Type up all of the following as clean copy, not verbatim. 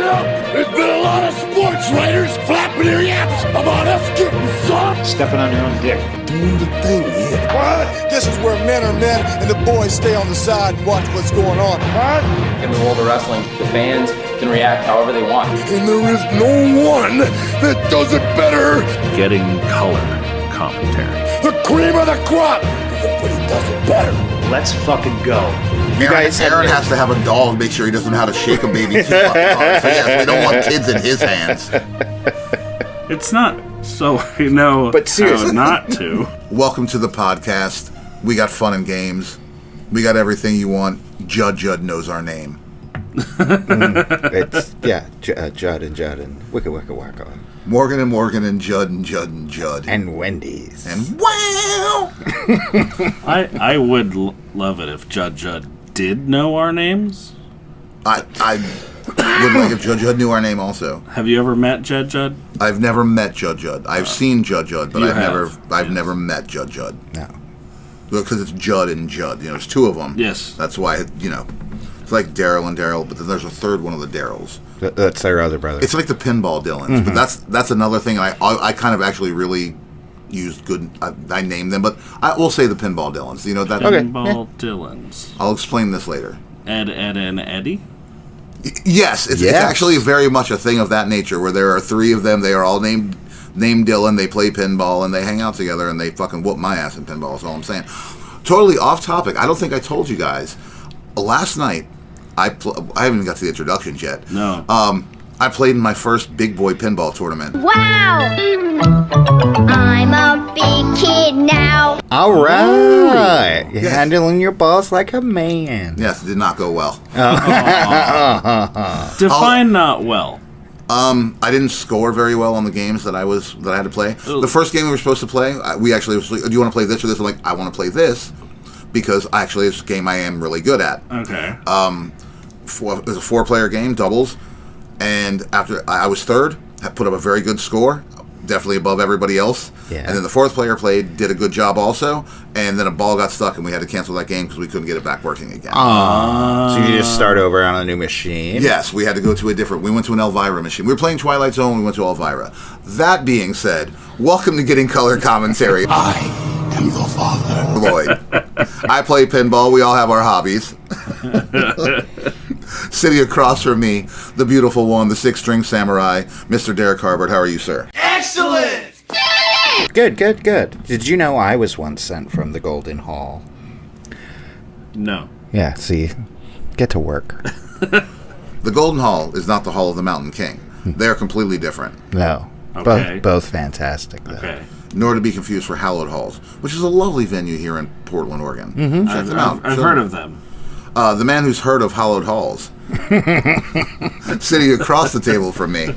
Well, there's been a lot of sports writers flapping their yaps about us getting soft. Stepping on your own dick. Doing the thing here. What? This is where men are men and the boys stay on the side and watch what's going on. What? In the world of wrestling, the fans can react however they want. And there is no one that does it better. Getting color commentary. The cream of the crop. Nobody does it better. Let's fucking go. Aaron has to have a doll to make sure he doesn't know how to shake a baby too fucking hard. So yes, we don't want kids in his hands. It's not so we know but seriously, how not to. Welcome to the podcast. We got fun and games. We got everything you want. Judd knows our name. It's Judd and Wicca Wicca Wacka. Morgan and Judd and Judd and Judd. And Wendy's. And wow! I would love it if Judd did know our names. I would like if Judd knew our name also. Have you ever met Judd? I've never met Judd. I've seen Judd, but I've never met Judd. No. Because it's Judd and Judd. You know, there's two of them. Yes. That's why, it's like Daryl and Daryl, but then there's a third one of the Daryls. That's their other brother. It's like the Pinball Dylans, but that's another thing I kind of actually really used good. I named them, but I will say the Pinball Dylans. You know that Pinball Dylans. I'll explain this later. Ed, and Eddie. Yes, it's actually very much a thing of that nature where there are three of them. They are all named Dylan. They play pinball and they hang out together and they fucking whoop my ass in pinball. That's all I'm saying. Totally off topic. I don't think I told you guys. Last night, I haven't even got to the introductions yet. No. I played in my first big boy pinball tournament. Wow! I'm a big kid now. All right. You're handling your balls like a man. Yes, it did not go well. Define not well. I didn't score very well on the games that I had to play. Ooh. The first game we were supposed to play, we actually was like, do you want to play this or this? I'm like, I want to play this because actually it's a game I am really good at. Okay. It was a 4-player game, doubles, and after I was third, I put up a very good score, definitely above everybody else. Yeah. And then the 4th player did a good job also, and then a ball got stuck and we had to cancel that game because we couldn't get it back working again. So you just start over on a new machine? Yes, we had to go to we went to an Elvira machine. We were playing Twilight Zone, we went to Elvira. That being said, welcome to Getting Color Commentary. I am the Father Lloyd. I play pinball, we all have our hobbies. Sitting across from me, the beautiful one, the 6-string samurai, Mr. Derrick Harbert. How are you, sir? Excellent! Good. Did you know I was once sent from the Golden Hall? No. Yeah, see, get to work. The Golden Hall is not the Hall of the Mountain King. They're completely different. No. Okay. Both fantastic, though. Okay. Nor to be confused for Hallowed Halls, which is a lovely venue here in Portland, Oregon. Mm-hmm. Check them out. I've heard of them. The man who's heard of Hallowed Halls, sitting across the table from me,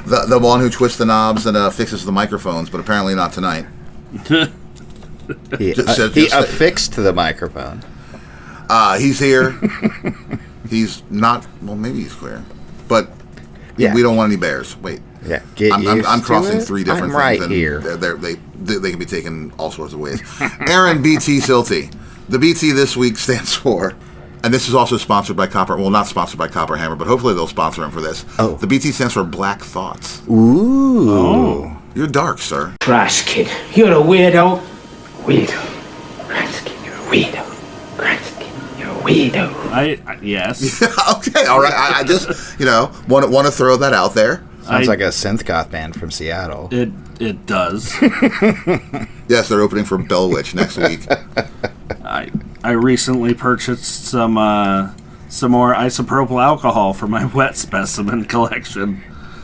the one who twists the knobs and fixes the microphones, but apparently not tonight. He affixed to the microphone. He's here. He's not. Well, maybe he's queer, but we don't want any bears. Wait. Yeah, I'm crossing 3 different things. Right and here. They can be taken all sorts of ways. Aaron BT Silty. The BT this week stands for, and this is also sponsored by Copper. Well, not sponsored by Copper Hammer, but hopefully they'll sponsor him for this. Oh. The BT stands for Black Thoughts. Ooh. Oh. You're dark, sir. Trash kid, you're a weirdo. Weirdo. Trash kid, you're a weirdo. Trash kid, you're a weirdo. Yes. Okay, all right. I just, want to throw that out there. Sounds like a synth goth band from Seattle. It does. Yes, they're opening for Bell Witch next week. I recently purchased some more isopropyl alcohol for my wet specimen collection.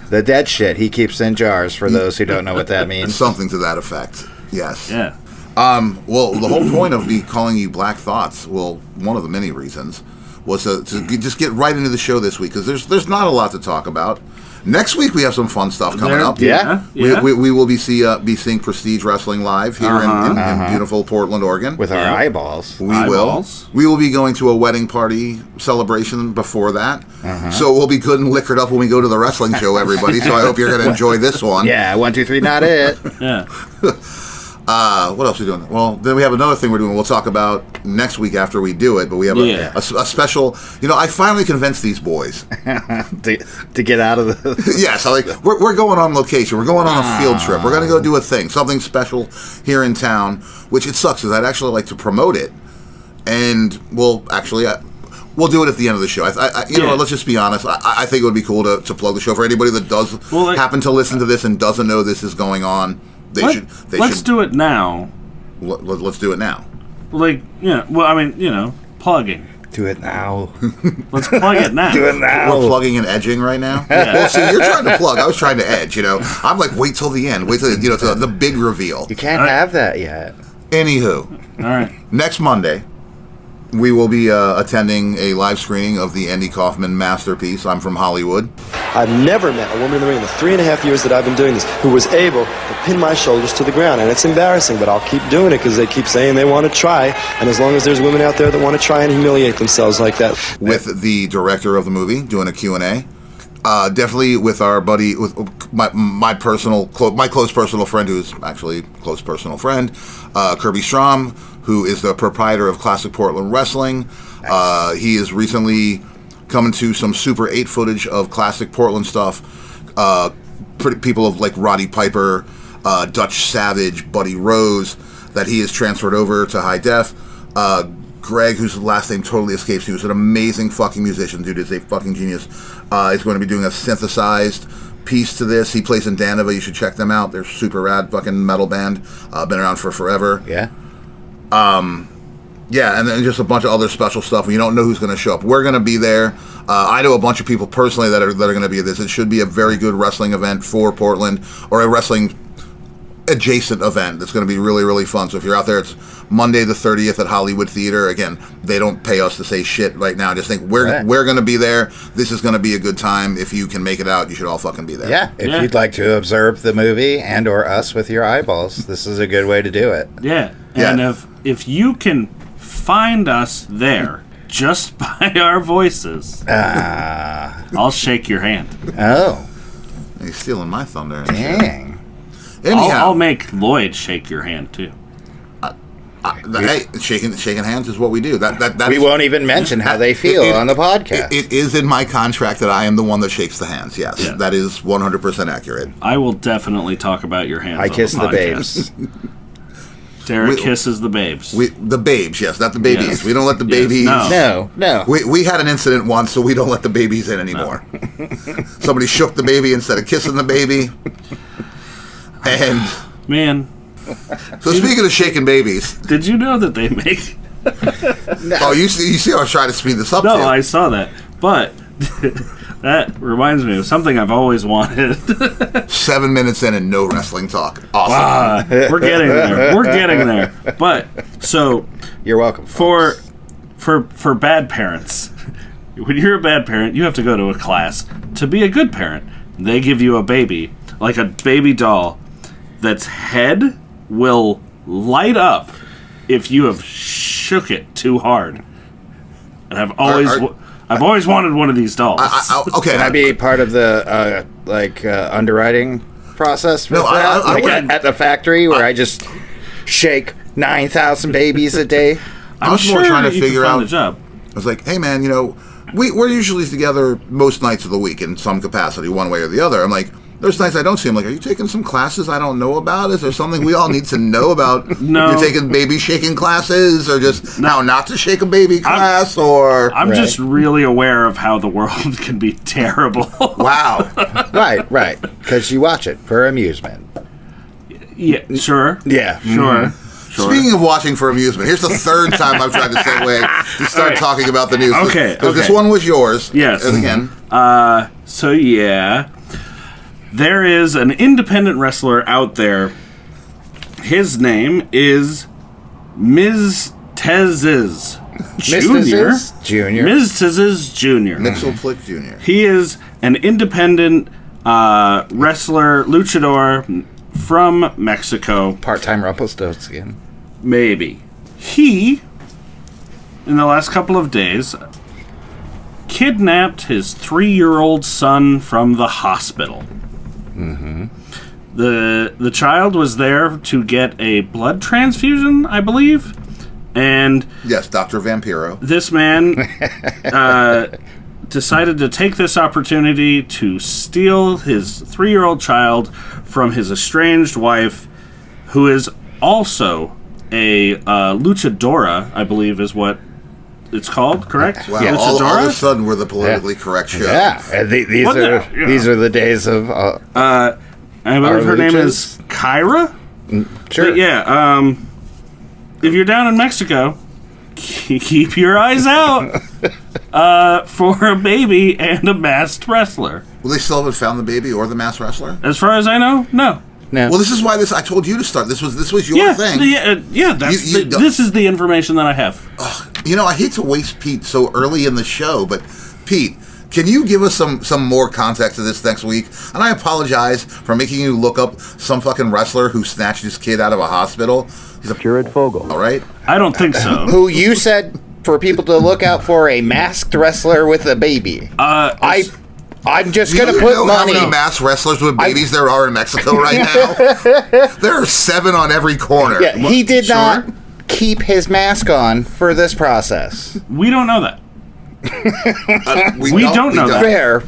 The dead shit he keeps in jars, for those who don't know what that means. Something to that effect. Yes. Yeah. Well, the whole point of me calling you Black Thoughts, one of the many reasons, was to just get right into the show this week, because there's not a lot to talk about. Next week we have some fun stuff coming up. Yeah. We will be seeing Prestige Wrestling live here in beautiful Portland, Oregon. With our eyeballs. We will be going to a wedding party celebration before that. So we'll be good and liquored up when we go to the wrestling show, everybody. So I hope you're going to enjoy this one. Yeah, 1, 2, 3, not it. Yeah. What else are we doing? Well, then we have another thing we're doing. We'll talk about next week after we do it. But we have a special. I finally convinced these boys to get out of the. Yeah, so we're going on location. We're going on a field trip. We're going to go do a thing, something special here in town. Which it sucks because I'd actually like to promote it, and we'll do it at the end of the show. Let's just be honest. I think it would be cool to plug the show for anybody that does happen to listen to this and doesn't know this is going on. Let's do it now. Let's do it now. Plugging. Do it now. Let's plug it now. Do it now. We're plugging and edging right now. Yeah. Well, see, you're trying to plug. I was trying to edge. I'm like, wait till the end. Wait till to the big reveal. You can't have that yet. Anywho, all right. Next Monday, we will be attending a live screening of the Andy Kaufman masterpiece, I'm From Hollywood. I've never met a woman in the ring in the 3.5 years that I've been doing this who was able to pin my shoulders to the ground. And it's embarrassing, but I'll keep doing it because they keep saying they want to try. And as long as there's women out there that want to try and humiliate themselves like that. With the director of the movie doing a Q&A. Definitely with our buddy, with my close personal friend, who's actually a close personal friend, Kirby Strom, who is the proprietor of Classic Portland Wrestling. Nice. He is recently coming to some Super 8 footage of Classic Portland stuff. People of like Roddy Piper, Dutch Savage, Buddy Rose, that he has transferred over to High Def. Greg, whose last name totally escapes me, who's an amazing fucking musician, dude, is a fucking genius. He's going to be doing a synthesized piece to this. He plays in Danova. You should check them out. They're super rad fucking metal band. Been around for forever. Yeah. Yeah, and then just a bunch of other special stuff. You don't know who's going to show up. We're going to be there. I know a bunch of people personally that are going to be at this. It should be a very good wrestling event for Portland, or a wrestling adjacent event that's going to be really, really fun. So if you're out there, it's Monday the 30th at Hollywood Theater. Again, they don't pay us to say shit right now. Just think we're going to be there. This is going to be a good time. If you can make it out, you should all fucking be there. Yeah, if you'd like to observe the movie and or us with your eyeballs, this is a good way to do it. Yeah, and if you can find us there just by our voices, I'll shake your hand. Oh. He's stealing my thunder. Dang. Anyhow, I'll make Lloyd shake your hand too. Hey, shaking hands is what we do. That we won't even mention how they feel on the podcast. It is in my contract that I am the one that shakes the hands. Yes, that is 100% accurate. I will definitely talk about your hands. I kiss the babes. Derek kisses the babes. The babes, yes, not the babies. Yes. We don't let the babies. No. We had an incident once, so we don't let the babies in anymore. Somebody shook the baby instead of kissing the baby. And man. So speaking of shaking babies, did you know that they make? Oh, you see, I was trying to speed this up. No, too. I saw that, but that reminds me of something I've always wanted. 7 minutes in and no wrestling talk. Awesome. We're getting there. We're getting there. But so you're welcome. For bad parents, when you're a bad parent, you have to go to a class. To be a good parent, they give you a baby, like a baby doll, that's head will light up if you have shook it too hard. And I've always wanted one of these dolls. Okay, can I be part of the underwriting process for that? At the factory where I just shake 9,000 babies a day. I was more trying to figure out the job. I was like, hey man, we're usually together most nights of the week in some capacity, one way or the other. I'm like, there's nights I don't see him. Like, are you taking some classes I don't know about? Is there something we all need to know about? No. You're taking baby shaking classes, or just how not to shake a baby class, or... I'm just really aware of how the world can be terrible. Wow. Right. Because you watch it for amusement. Yeah, sure. Yeah. Sure. Speaking of watching for amusement, here's the third time I've tried to segue to start talking about the news. Okay. This one was yours. Yes. And again. So, yeah. There is an independent wrestler out there. His name is Myzteziz Jr. Myzteziz Jr. Mixel-Plick Jr. He is an independent wrestler, luchador from Mexico. Part-time Rumpelstiltskin. Maybe. He, in the last couple of days, kidnapped his 3-year-old son from the hospital. Mm-hmm. The child was there to get a blood transfusion, I believe. And yes, Dr. Vampiro. This man decided to take this opportunity to steal his 3-year-old child from his estranged wife, who is also a luchadora, I believe is what it's called, correct? Wow, all of a sudden we're the politically correct show. Yeah, and these are the days of... I believe her name is Kyra? Sure. But yeah, if you're down in Mexico, keep your eyes out for a baby and a masked wrestler. Well, they still haven't found the baby or the masked wrestler? As far as I know, no. Well, this is why I told you to start. This was your thing. This is the information that I have. I hate to waste Pete so early in the show, but Pete, can you give us some more context to this next week? And I apologize for making you look up some fucking wrestler who snatched his kid out of a hospital. He's a Jared Fogle. All right? I don't think so. Who you said for people to look out for a masked wrestler with a baby. I'm just going to put money. How many masked wrestlers with babies there are in Mexico right now? There are 7 on every corner. Yeah, he did not keep his mask on for this process. We don't know that. We don't know that. Fair.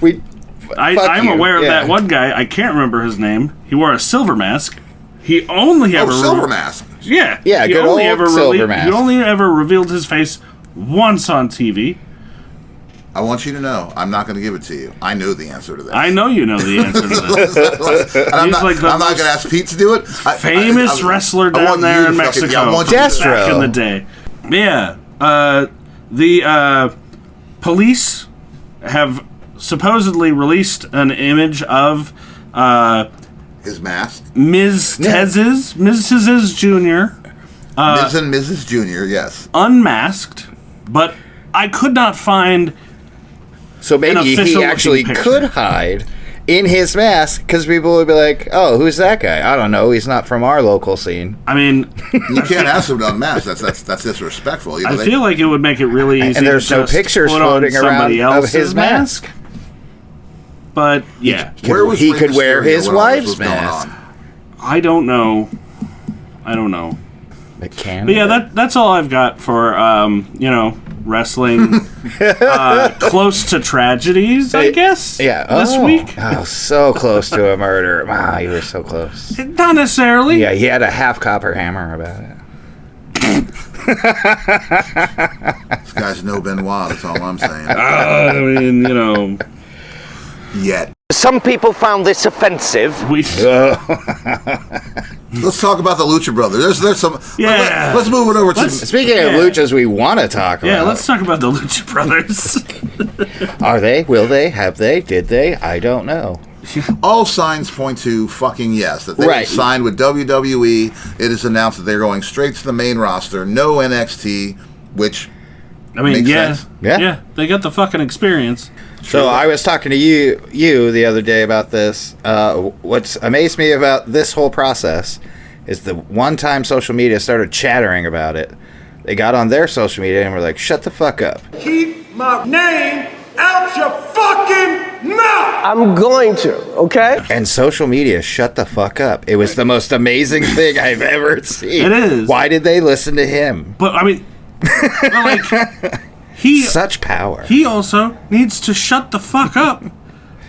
I'm aware of that one guy. I can't remember his name. He wore a silver mask. He only ever... silver mask. Yeah. Yeah, good old silver mask. He only ever revealed his face once on TV. I want you to know, I'm not going to give it to you. I know the answer to this. I know you know the answer to this. I'm not going to ask Pete to do it. Famous wrestler down there in Mexico. Back in the day. Yeah. The police have supposedly released an image of his mask. Myzteziz Jr. Ms. and Mrs. Jr., yes. Unmasked, but I could not find... So maybe he actually could hide in his mask because people would be like, "Oh, who's that guy? I don't know. He's not from our local scene." I mean, you can't ask him to unmask. That's disrespectful. I feel like it would make it really easy. And there's no pictures floating around of his mask. But yeah, he could wear his wife's mask. I don't know. But yeah, that's all I've got for wrestling close to tragedies, I guess. Yeah, this week. Oh, so close to a murder. Wow, you were so close. Not necessarily. Yeah, he had a half copper hammer about it. This guy's no Benoit. That's all I'm saying. I mean, Yet. Some people found this offensive. Let's talk about the Lucha Brothers. There's some. Yeah. Let's move it over to. Speaking of luchas, we want to talk about. Yeah, let's talk about the Lucha Brothers. Are they? Will they? Have they? Did they? I don't know. All signs point to fucking yes. That they signed with WWE. It is announced that they're going straight to the main roster. No NXT, which. Makes sense. Yeah. They got the fucking experience. So I was talking to you the other day about this. What's amazed me about this whole process is the one time social media started chattering about it. They got on their social media and were like, "Shut the fuck up. Keep my name out your fucking mouth." I'm going to, okay? And social media shut the fuck up. It was the most amazing thing I've ever seen. It is. Why did they listen to him? But I mean, such power. He also needs to shut the fuck up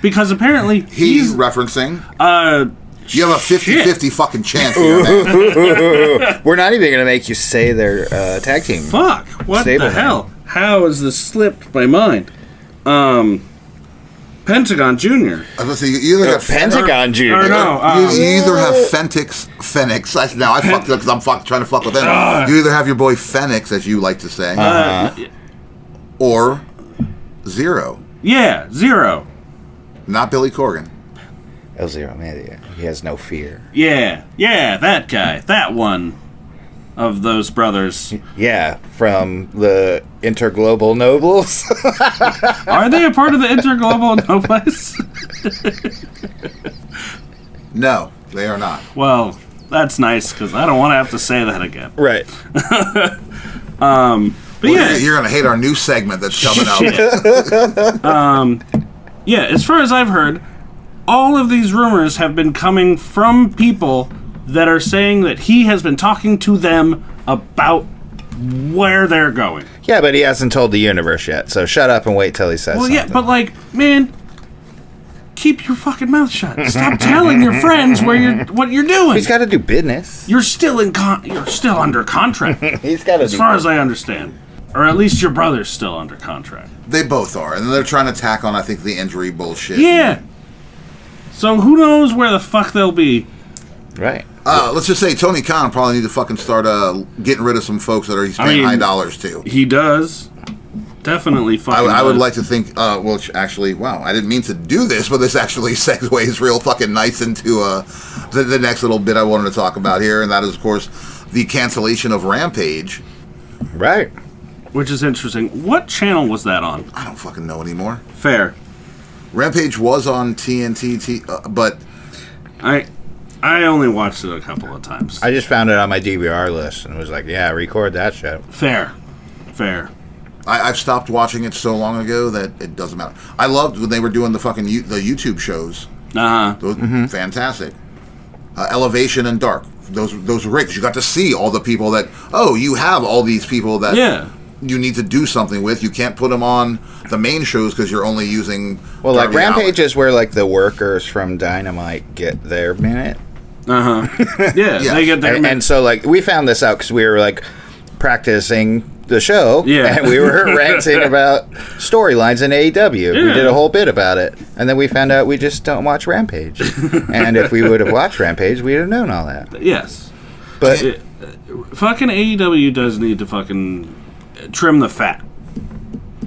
because apparently he's referencing. You have a 50-50 fucking chance here, man. We're not even going to make you say their tag team. Fuck! What the hell? How has this slipped my mind? Pentagon Jr. I was going to say, you either have Pentagon Jr. You either have Phoenix. Now I fucked up because I'm trying to fuck with them. You either have your boy Phoenix, as you like to say, or Zero. Yeah, Zero. Not Billy Corgan. El Zero, man. He has no fear. Yeah, that guy. That one of those brothers. Yeah, from the Interglobal Nobles. Are they a part of the Interglobal Nobles? No, they are not. Well, that's nice because I don't want to have to say that again. Right. But yeah, you're gonna hate our new segment that's coming out. Yeah, as far as I've heard, all of these rumors have been coming from people that are saying that he has been talking to them about where they're going. Yeah, but he hasn't told the universe yet, so shut up and wait till he says something. Well, yeah, but like, man, keep your fucking mouth shut. Stop telling your friends what you're doing. He's got to do business. You're still you're still under contract. He's got to. As far as I understand, or at least your brother's still under contract. They both are, and they're trying to tack on, I think, the injury bullshit. Yeah. So who knows where the fuck they'll be? Right. Let's just say Tony Khan probably need to fucking start getting rid of some folks that he's paying high dollars to. He does. Definitely fucking I would like to think, actually, wow, I didn't mean to do this, but this actually segues real fucking nice into the next little bit I wanted to talk about here, and that is, of course, the cancellation of Rampage. Right. Which is interesting. What channel was that on? I don't fucking know anymore. Fair. Rampage was on TNT, but... I only watched it a couple of times. I just found it on my DVR list and was like, yeah, record that shit. Fair. I've stopped watching it so long ago that it doesn't matter. I loved when they were doing the fucking the YouTube shows. Uh-huh. Fantastic. Elevation and Dark. Those rigs. You got to see all the people that... Oh, you have all these people that you need to do something with. You can't put them on the main shows because you're only using... Well, like Rampage is where like the workers from Dynamite get their minute. Uh-huh. Yeah, they get their minute. And so like we found this out because we were like practicing the show. Yeah. And we were ranting about storylines in AEW. Yeah. We did a whole bit about it. And then we found out we just don't watch Rampage. And if we would have watched Rampage, we'd have known all that. Yes. But fucking AEW does need to fucking trim the fat.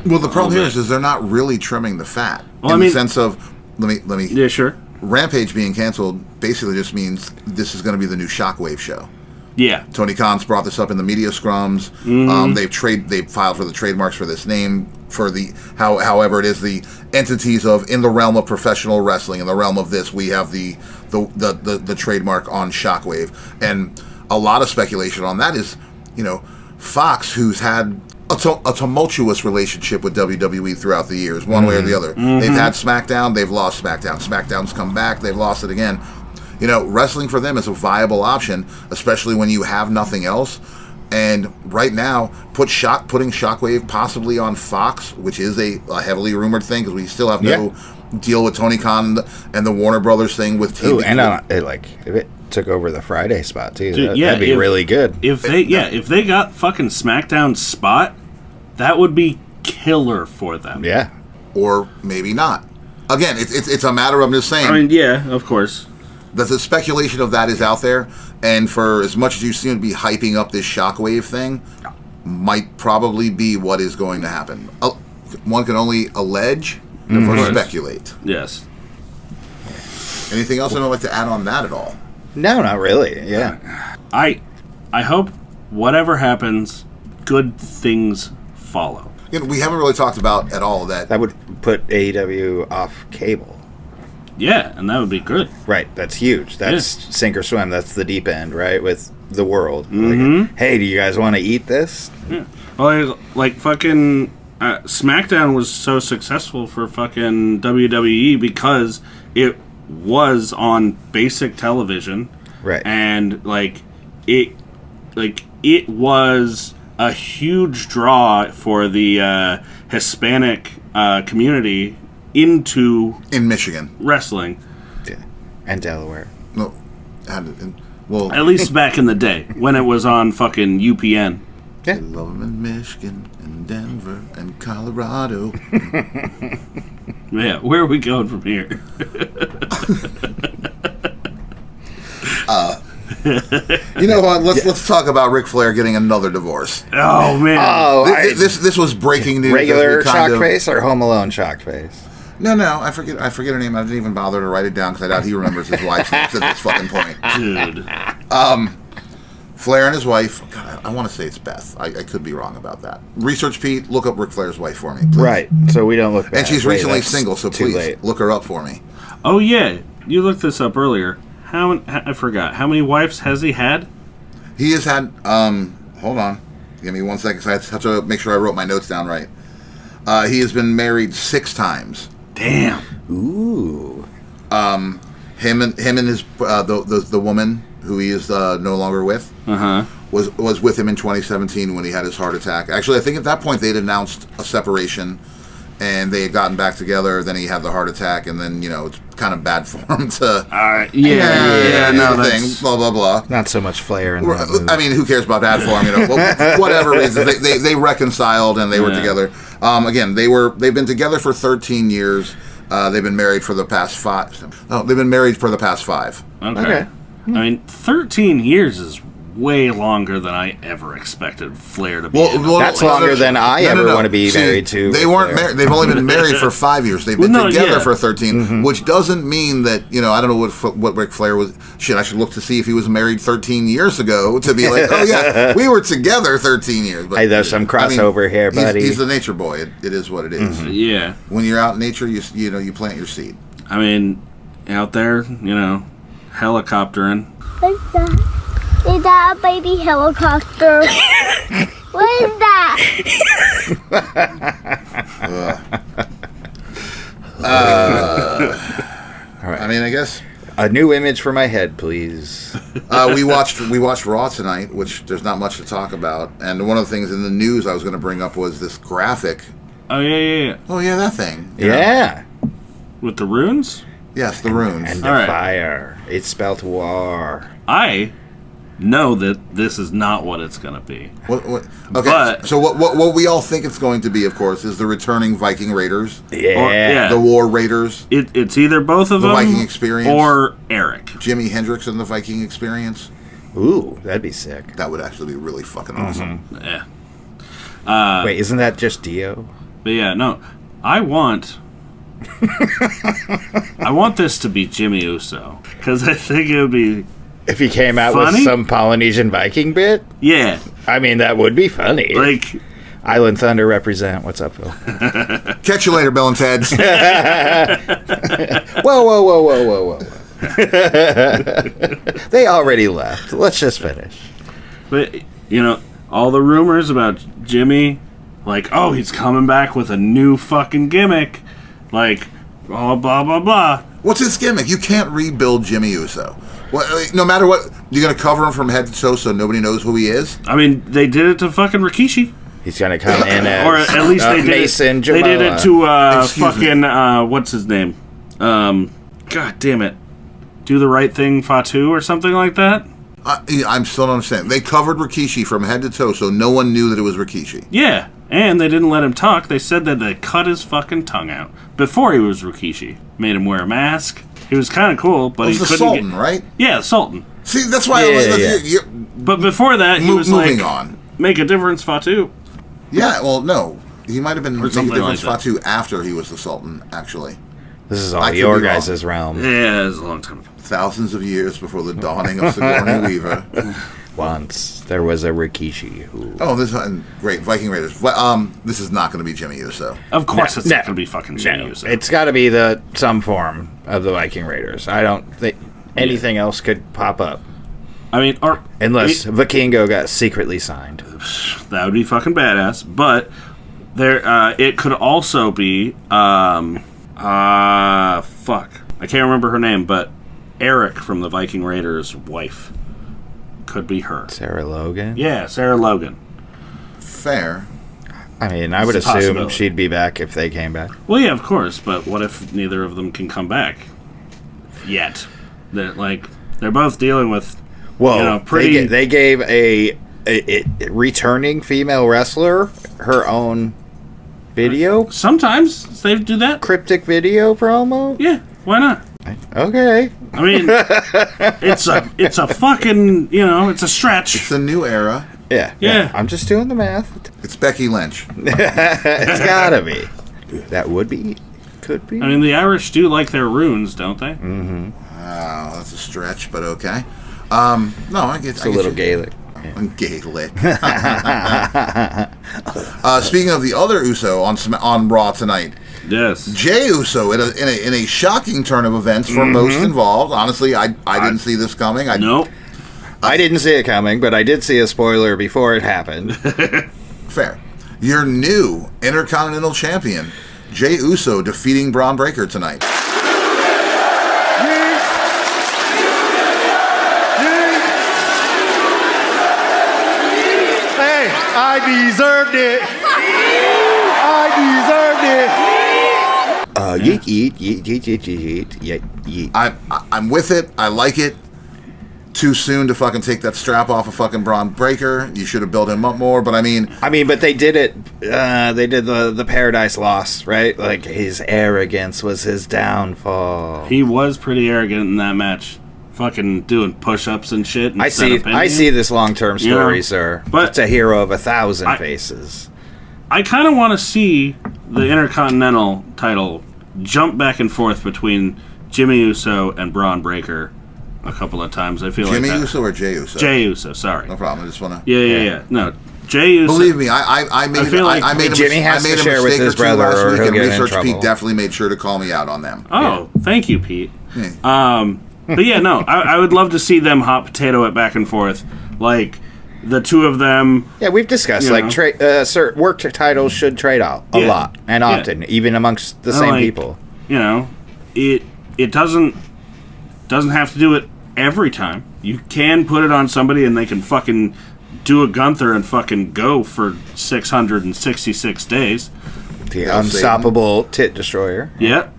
Well, the problem here is they're not really trimming the fat. Well, in the sense of... Let me... Yeah, sure. Rampage being canceled basically just means this is going to be the new Shockwave show. Yeah. Tony Khan's brought this up in the media scrums. Mm-hmm. They've filed for the trademarks for this name, for the however it is, the entities of in the realm of professional wrestling. In the realm of this, we have the trademark on Shockwave, and a lot of speculation on that is, Fox, who's had a tumultuous relationship with WWE throughout the years, one way or the other. Mm-hmm. They've had SmackDown, they've lost SmackDown. SmackDown's come back, they've lost it again. Wrestling for them is a viable option, especially when you have nothing else. And right now, putting Shockwave possibly on Fox, which is a heavily rumored thing, because we still have no deal with Tony Khan and the Warner Brothers thing with TV. Ooh, and if it took over the Friday spot too, Dude, that'd be really good. If they got fucking SmackDown spot, that would be killer for them. Yeah. Or maybe not. Again, it's a matter of, I'm just saying. I mean, yeah, of course. The speculation of that is out there, and for as much as you seem to be hyping up this Shockwave thing, might probably be what is going to happen. One can only allege or speculate. Yes. Anything else I'd like to add on that at all? No, not really. Yeah. I hope whatever happens, good things follow. We haven't really talked about at all that would put AEW off cable. Yeah, and that would be good. Right, that's huge. That's sink or swim. That's the deep end, right, with the world. Mm-hmm. Like, hey, do you guys want to eat this? Yeah. Well, like fucking SmackDown was so successful for fucking WWE because it was on basic television. Right. And it was a huge draw for the Hispanic community in Michigan wrestling. Yeah. And Delaware. No, well, at least back in the day when it was on fucking UPN. Yeah. Love them in Michigan and Denver and Colorado. Yeah, where are we going from here? You know what? Let's talk about Ric Flair getting another divorce. Oh man! Oh, this was breaking news. Regular shocked face or Home Alone shocked face? No, I forget her name. I didn't even bother to write it down because I doubt he remembers his wife's name at this fucking point. Dude. Flair and his wife. God, I want to say it's Beth. I could be wrong about that. Research Pete. Look up Ric Flair's wife for me, please. Right. So we don't look bad. And she's recently single, so please look her up for me. Oh yeah, you looked this up earlier. I forgot. How many wives has he had? He has had. Hold on. Give me 1 second. So I have to make sure I wrote my notes down right. He has been married 6 times. Damn. Ooh. Him and his the woman who he is no longer with was with him in 2017 when he had his heart attack. Actually, I think at that point they had announced a separation, and they had gotten back together. Then he had the heart attack, and then it's kind of bad form to blah blah blah. Not so much Flair in that movie. I mean, who cares about bad form? Whatever reasons they reconciled and they were together. Again, they've been together for 13 years. They've been married for the past 5. Oh, they've been married for the past 5. Okay. I mean, 13 years is way longer than I ever expected Flair to be. That's longer than I ever want to be married to. They weren't married. They've only been married for 5 years. They've been together for 13, which doesn't mean that I don't know what Rick Flair was. Shit, I should look to see if he was married 13 years ago to be like, oh yeah, we were together 13 years. But hey, there's some crossover here, buddy. He's the nature boy. It is what it is. Yeah. When you're out in nature, you plant your seed. I mean, out there, helicoptering. What's that? Is that a baby helicopter? What is that? All right. I mean, I guess a new image for my head, please. We watched Raw tonight, which there's not much to talk about. And one of the things in the news I was going to bring up was this graphic. Oh yeah. Oh yeah, that thing. Yeah. With the runes? Yes, the runes. And the fire. It's spelled war. I know that this is not what it's going to be. Okay, but, so what we all think it's going to be, of course, is the returning Viking Raiders. Yeah. The War Raiders. It's either both of them. The Viking Experience. Or Eric. Jimi Hendrix and the Viking Experience. Ooh, that'd be sick. That would actually be really fucking awesome. Yeah. Wait, isn't that just Dio? But yeah, no. I want this to be Jimmy Uso. Because I think it would be... If he came out funny? with some Polynesian Viking bit? Yeah. I mean, that would be funny. Like... Island Thunder represent. What's up, Phil? Catch you later, Bill and Ted. Whoa. They already left. Let's just finish. But, all the rumors about Jimmy, like, oh, he's coming back with a new fucking gimmick. Like, blah, blah, blah, blah. What's his gimmick? You can't rebuild Jimmy Uso. No matter what, you're going to cover him from head to toe so nobody knows who he is? I mean, they did it to fucking Rikishi. He's going to come in as or at least they did Mason it. Jamoa. They did it to fucking, what's his name? God damn it. Do the Right Thing Fatu or something like that? I'm still not understanding. They covered Rikishi from head to toe so no one knew that it was Rikishi. Yeah, and they didn't let him talk. They said that they cut his fucking tongue out before he was Rikishi. Made him wear a mask. He was kind of cool, but he couldn't the Sultan, right? Yeah, Sultan. See, that's why But before that, he was moving like, on. Make a difference, Fatu. Yeah, well, no. He might have been making a difference like Fatu after he was the Sultan, actually. This is all your guys' realm. Yeah, it was a long time ago. Thousands of years before the dawning of Sigourney Weaver. Once there was a Rikishi who... Oh, this is great. Viking Raiders. This is not going to be Jimmy Uso. Of course it's not going to be fucking Jimmy Uso. It's got to be some form of the Viking Raiders. I don't think anything else could pop up. I mean, unless Vikingo got secretly signed. That would be fucking badass. But there, it could also be, fuck. I can't remember her name, but Eric from the Viking Raiders' wife. Could be her. Sarah Logan? Yeah, Sarah Logan. Fair. I mean, I would assume she'd be back if they came back. Well, yeah, of course, but what if neither of them can come back yet? They're both dealing with, pretty... They gave a returning female wrestler her own video? Sometimes they do that. Cryptic video promo? Yeah, why not? Okay. I mean, it's a fucking, it's a stretch. It's a new era. Yeah. I'm just doing the math. It's Becky Lynch. It's gotta be. That would be. Could be. I mean, the Irish do like their runes, don't they? Mm-hmm. Wow, that's a stretch, but okay. No, I get it's a little Gaelic. Gaelic. Speaking of the other Uso on Raw tonight. Yes. Jey Uso in a shocking turn of events for most involved. Honestly, I didn't see this coming. Nope. I didn't see it coming, but I did see a spoiler before it happened. Fair. Your new Intercontinental Champion, Jey Uso, defeating Braun Breaker tonight. I deserved it. I deserved it. Yeet. I'm with it. I like it. Too soon to fucking take that strap off of fucking Braun Breaker. You should have built him up more. But I mean, but they did it. They did the Paradise Lost, right? Like his arrogance was his downfall. He was pretty arrogant in that match, fucking doing push-ups and shit. I see this long-term story, sir. But it's a hero of 1,000 faces. I kind of want to see the Intercontinental title jump back and forth between Jimmy Uso and Braun Breaker a couple of times. I feel Jimmy like Uso or Jay Uso? Jay Uso, sorry. No problem. I just want to. Yeah. No, Jay Uso. Believe me, I made Jimmy has to share with his brother, or he'll get in trouble. Pete definitely made sure to call me out on them. Oh, thank you, Pete. But yeah, no, I would love to see them hot potato it back and forth, like the two of them. Yeah, we've discussed work titles should trade out a lot and often, even amongst the same people. You know, it doesn't have to do it every time. You can put it on somebody and they can fucking do a Gunther and fucking go for 666 days. The unstoppable tit destroyer. Yeah.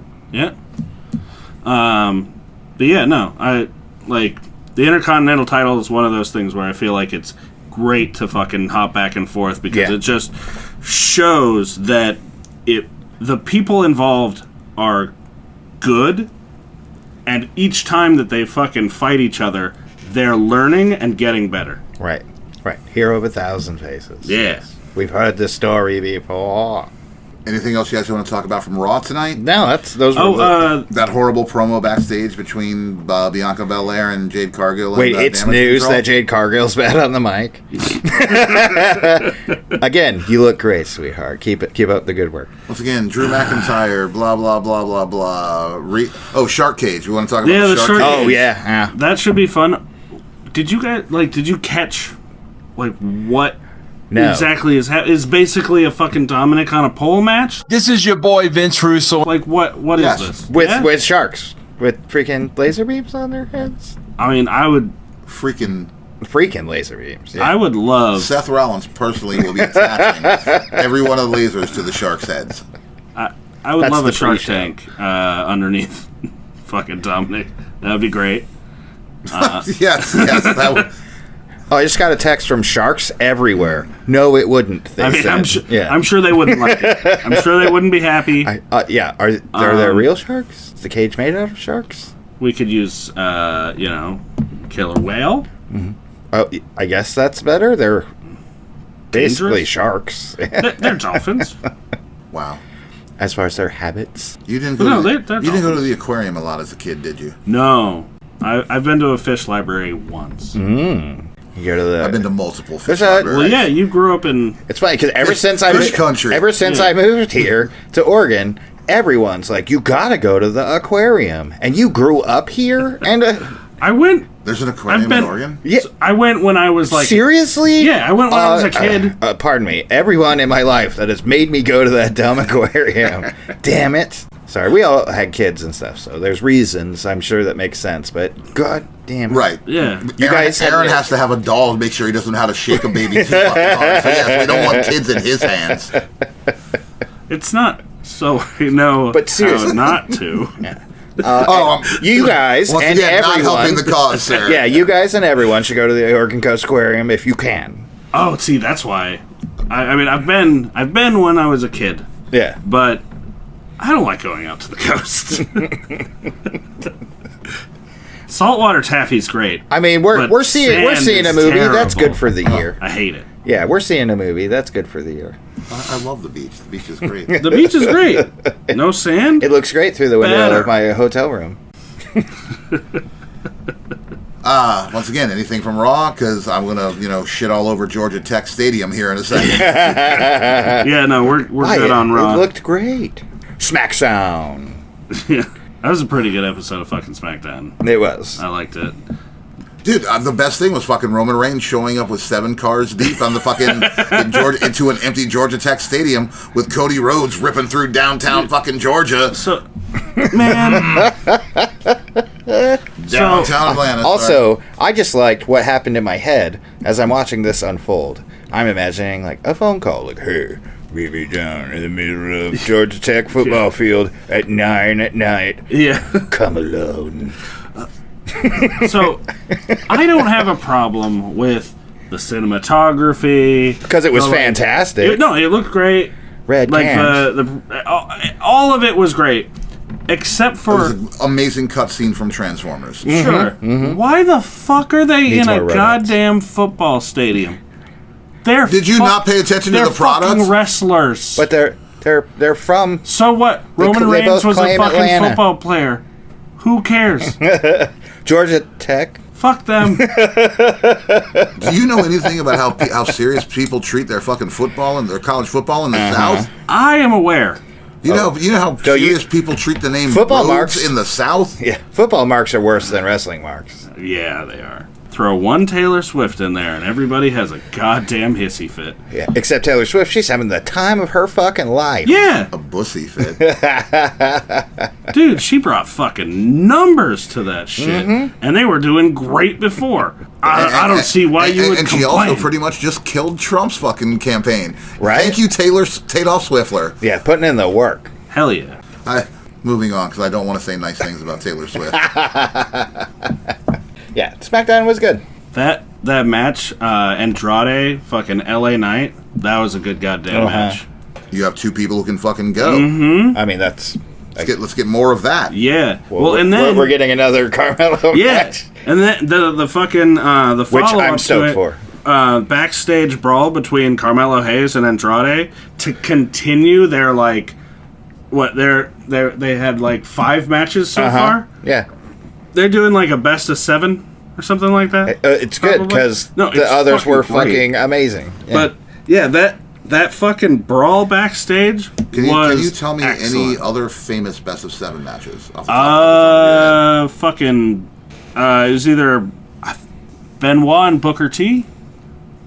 But yeah, no, I like the Intercontinental title is one of those things where I feel like it's great to fucking hop back and forth because it just shows that the people involved are good, and each time that they fucking fight each other, they're learning and getting better. Right. Hero of 1,000 faces. Yeah. We've heard this story before. Anything else you guys want to talk about from Raw tonight? No, those were that horrible promo backstage between Bianca Belair and Jade Cargill. Wait, it's news that Jade Cargill's bad on the mic. Again, you look great, sweetheart. Keep up the good work. Once again, Drew McIntyre, blah blah blah blah blah. Shark Cage. We want to talk about the Shark Cage. Oh yeah, that should be fun. Did you guys Did you catch what? No. Exactly is basically a fucking Dominik on a pole match. This is your boy Vince Russo. What is this? With sharks with freaking laser beams on their heads. I mean, I would freaking laser beams. Yeah. I would love Seth Rollins personally will be attaching every one of the lasers to the sharks' heads. I would love a Shark Tank underneath fucking Dominik. That would be great. Yes, that would. Oh, I just got a text from Sharks Everywhere. No, it wouldn't. I'm sure they wouldn't like it. I'm sure they wouldn't be happy. Are there real sharks? Is the cage made out of sharks? We could use, killer whale. Mm-hmm. Oh, I guess that's better. They're basically sharks. They're dolphins. Wow. As far as their habits, you didn't go. You didn't go to the aquarium a lot as a kid, did you? No, I've been to a fish library once. You go to I've been to multiple fish libraries. Well, yeah, you grew up in. It's funny because ever since I moved here to Oregon, everyone's like, "You gotta go to the aquarium," and you grew up here. And I went. There's an aquarium in Oregon? Yeah, I went when I was like. Seriously? Yeah, I went when I was a kid. Pardon me. Everyone in my life that has made me go to that dumb aquarium. Damn it. Sorry, we all had kids and stuff, so there's reasons I'm sure that makes sense, but god damn it. Right. Yeah. Aaron has to have a doll to make sure he doesn't know how to shake a baby too fucking hard. So yes, we don't want kids in his hands. It's not so we know but seriously. how not to. You guys once and again, everyone. Not helping the cause, sir. Yeah, you guys and everyone should go to the Oregon Coast Aquarium if you can. Oh, see, that's why. I mean, I've been when I was a kid. Yeah, but I don't like going out to the coast. Saltwater taffy's great. I mean, we're seeing a movie terrible. That's good for the year. I hate it. Yeah, we're seeing a movie that's good for the year. I love the beach. The beach is great. The beach is great. No sand. It looks great through the window of my hotel room. Once again, anything from Raw? Because I'm gonna, shit all over Georgia Tech Stadium here in a second. Yeah, no, we're good on Raw. It looked great. Smackdown. Yeah, that was a pretty good episode of fucking SmackDown. It was. I liked it. Dude, the best thing was fucking Roman Reigns showing up with 7 cars deep on the fucking into an empty Georgia Tech Stadium with Cody Rhodes ripping through downtown fucking Georgia. So, man, Downtown Atlanta. Also, I just liked what happened in my head as I'm watching this unfold. I'm imagining like a phone call, like, "Hey, meet me down in the middle of Georgia Tech football field at 9 at night. Yeah, come alone." So, I don't have a problem with the cinematography because it was fantastic. It looked great. Red cans. All of it was great. Except for... It was an amazing cutscene from Transformers. Sure. Mm-hmm. Why the fuck are they in a goddamn football stadium? Did you not pay attention to the products? They're fucking wrestlers. But they're from... So what? Roman Reigns was a fucking football player. Who cares? Georgia Tech? Fuck them. Do you know anything about how serious people treat their fucking football and their college football in the South? I am aware. You know how serious people treat the name football Rhodes marks in the South? Yeah, football marks are worse than wrestling marks. Yeah, they are. Throw one Taylor Swift in there and everybody has a goddamn hissy fit. Yeah, except Taylor Swift, she's having the time of her fucking life. Yeah. A bussy fit. Dude, she brought fucking numbers to that shit. Mm-hmm. And they were doing great before. I don't see why you would complain. And she also pretty much just killed Trump's fucking campaign. Right? Thank you, Taylor Swiftler. Yeah, putting in the work. Hell yeah. Moving on, because I don't want to say nice things about Taylor Swift. Yeah, SmackDown was good. That match, Andrade, fucking LA Knight, that was a good goddamn match. You have two people who can fucking go. Mm-hmm. I mean, that's... Let's get more of that. Yeah. Well, and then... We're getting another Carmelo match. And then the fucking... the which I'm stoked for. Backstage brawl between Carmelo Hayes and Andrade to continue their, like... What, they had, like, 5 matches so far? Yeah. They're doing like a best of 7 or something like that. It's good because the others were fucking amazing. Yeah. But yeah, that fucking brawl backstage can you tell me excellent. any other famous best of 7 matches? Off the top fucking it was either Benoit and Booker T.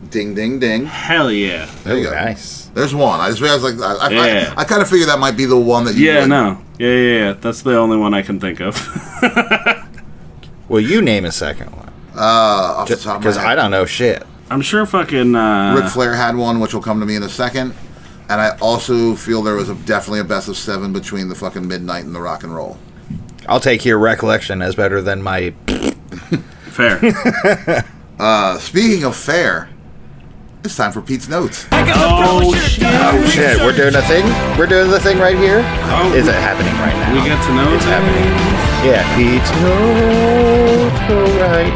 Ding ding ding. Hell yeah. There you go. Nice. There's one. I just realized I kind of figured that might be the one that you. Yeah, no. Yeah. That's the only one I can think of. Well, you name a second one. Off the top of my head. Because I don't know shit. I'm sure fucking... Ric Flair had one, which will come to me in a second. And I also feel there was definitely a best of 7 between the fucking Midnight and the Rock and Roll. I'll take your recollection as better than my... Fair. Speaking of fair, it's time for Pete's Notes. Oh, shit. We're doing a thing? We're doing the thing right here? Oh, is it happening right now? We get to know it's happening. Yeah, Pete's Notes right.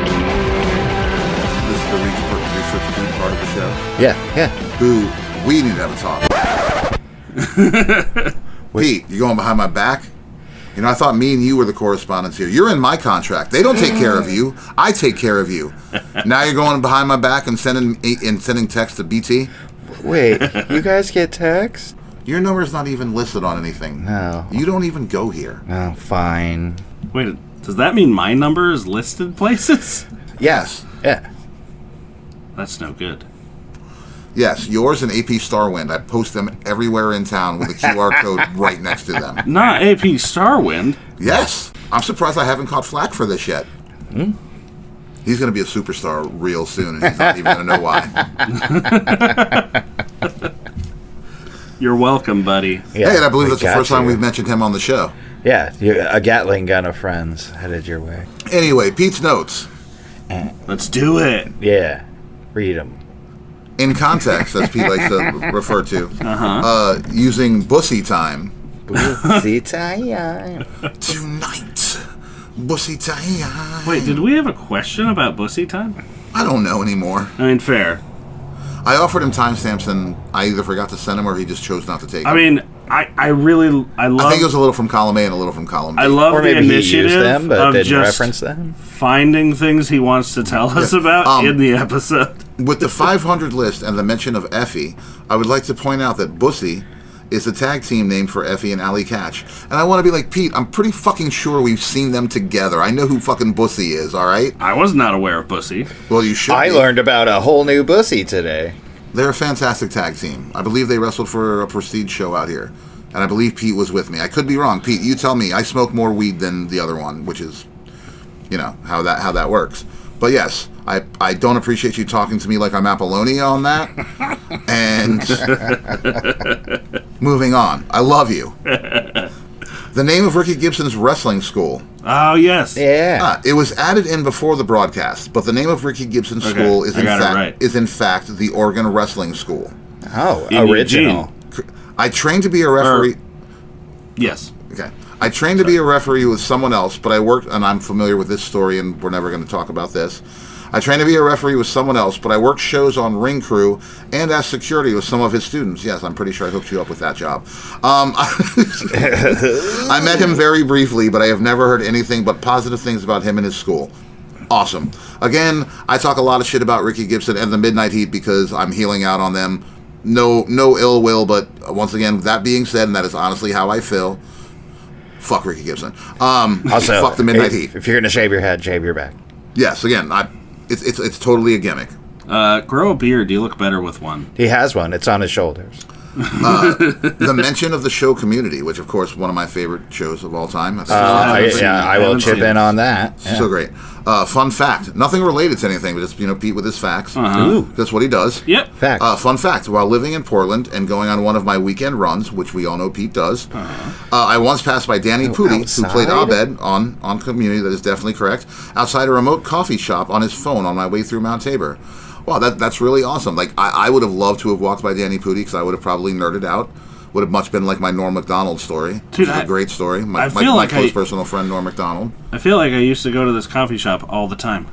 This is the research food part of the show. Yeah. Who we need to have a talk. Pete, you going behind my back? You know, I thought me and you were the correspondents here. You're in my contract. They don't take care of you. I take care of you. Now you're going behind my back and sending text to BT? Wait, you guys get text? Your number's not even listed on anything. No. You don't even go here. Oh, fine. Wait, does that mean my number is listed places? Yes. Yeah. That's no good. Yes, yours and AP Starwind. I post them everywhere in town with a QR code right next to them. Not AP Starwind. Yes. I'm surprised I haven't caught flack for this yet. Hmm? He's going to be a superstar real soon, and he's not even going to know why. You're welcome, buddy. Yeah, hey, and I believe that's the first time we've mentioned him on the show. Yeah, a Gatling gun of friends headed your way. Anyway, Pete's Notes. Let's do it. Yeah, read them. In context, as Pete likes to refer to, using Bussy Time. Bussy Time. Tonight. Bussy Time. Wait, did we have a question about Bussy Time? I don't know anymore. I mean, fair. I offered him timestamps and I either forgot to send them or he just chose not to take them. I mean, I love... I think it was a little from column A and a little from column B. I love or the maybe initiative he used them, but of didn't just reference them. finding things he wants to tell us about in the episode. With the 500 list and the mention of Effie, I would like to point out that Bussy is a tag team name for Effie and Allie Catch. And I want to be like, Pete, I'm pretty fucking sure we've seen them together. I know who fucking Bussy is, all right? I was not aware of Bussy. Well, you should I learned about a whole new Bussy today. They're a fantastic tag team. I believe they wrestled for a prestige show out here. And I believe Pete was with me. I could be wrong. Pete, you tell me. I smoke more weed than the other one, which is how that works. But yes, I don't appreciate you talking to me like I'm Apollonia on that. And moving on. I love you. The name of Ricky Gibson's wrestling school. Oh, yes. Yeah. It was added in before the broadcast, but the name of Ricky Gibson's school is in fact the Oregon Wrestling School. Oh, original. I trained to be a referee. Yes. Okay. I trained to be a referee with someone else, but I worked, and I'm familiar with this story, and we're never going to talk about this. I trained to be a referee with someone else, but I worked shows on ring crew and as security with some of his students. Yes, I'm pretty sure I hooked you up with that job. I met him very briefly, but I have never heard anything but positive things about him and his school. Awesome. Again, I talk a lot of shit about Ricky Gibson and the Midnight Heat because I'm healing out on them. No ill will, but once again, that being said, and that is honestly how I feel, fuck Ricky Gibson. Also, fuck the Midnight Heat. If you're going to shave your head, shave your back. Yes, again, it's totally a gimmick. Grow a beard. You look better with one. He has one. It's on his shoulders. The mention of the show Community, which of course one of my favorite shows of all time. I will chip in on that. Yeah. So great. Fun fact. Nothing related to anything, but just Pete with his facts. That's what he does. Yep. Facts. Fun fact. While living in Portland and going on one of my weekend runs, which we all know Pete does, I once passed by Danny Pudi, who played Abed on Community. That is definitely correct. Outside a remote coffee shop on his phone on my way through Mount Tabor. Wow, that's really awesome. Like, I would have loved to have walked by Danny Pudi because I would have probably nerded out. Would have much been like my Norm Macdonald story. Dude, which is a great story. My close personal friend, Norm Macdonald. I feel like I used to go to this coffee shop all the time.